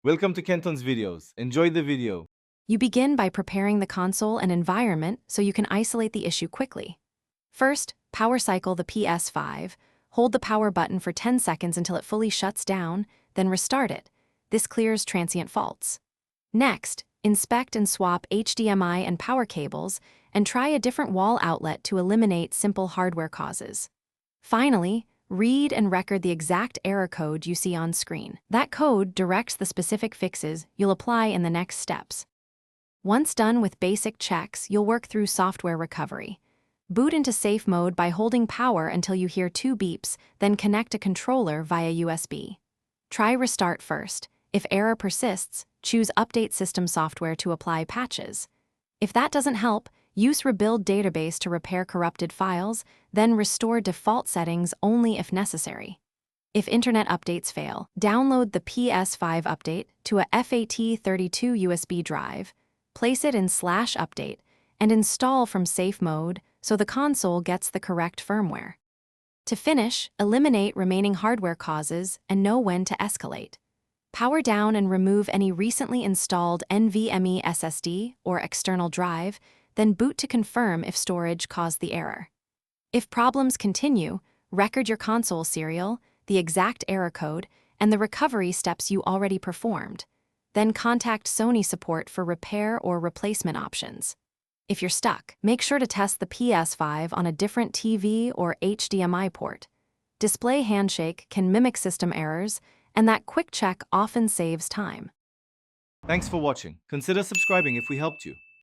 Welcome to Kenton's videos. Enjoy the video. You begin by preparing the console and environment so you can isolate the issue quickly. First, power cycle the Ps5. Hold the power button for 10 seconds until it fully shuts down, then restart it. This clears transient faults. Next, inspect and swap HDMI and power cables and try a different wall outlet to eliminate simple hardware causes. Finally, read and record the exact error code you see on screen. That code directs the specific fixes you'll apply in the next steps. Once done with basic checks, you'll work through software recovery. Boot into safe mode by holding power until you hear 2 beeps, then connect a controller via USB. Try restart first. If error persists, choose Update System Software to apply patches. If that doesn't help, use Rebuild Database to repair corrupted files, then restore default settings only if necessary. If internet updates fail, download the Ps5 update to a FAT32 USB drive, place it in /update, and install from safe mode so the console gets the correct firmware. To finish, eliminate remaining hardware causes and know when to escalate. Power down and remove any recently installed NVMe SSD or external drive, then boot to confirm if storage caused the error. If problems continue, record your console serial, the exact error code, and the recovery steps you already performed. Then contact Sony support for repair or replacement options. If you're stuck, make sure to test the Ps5 on a different TV or HDMI port. Display handshake can mimic system errors, and that quick check often saves time. Thanks for watching. Consider subscribing if we helped you.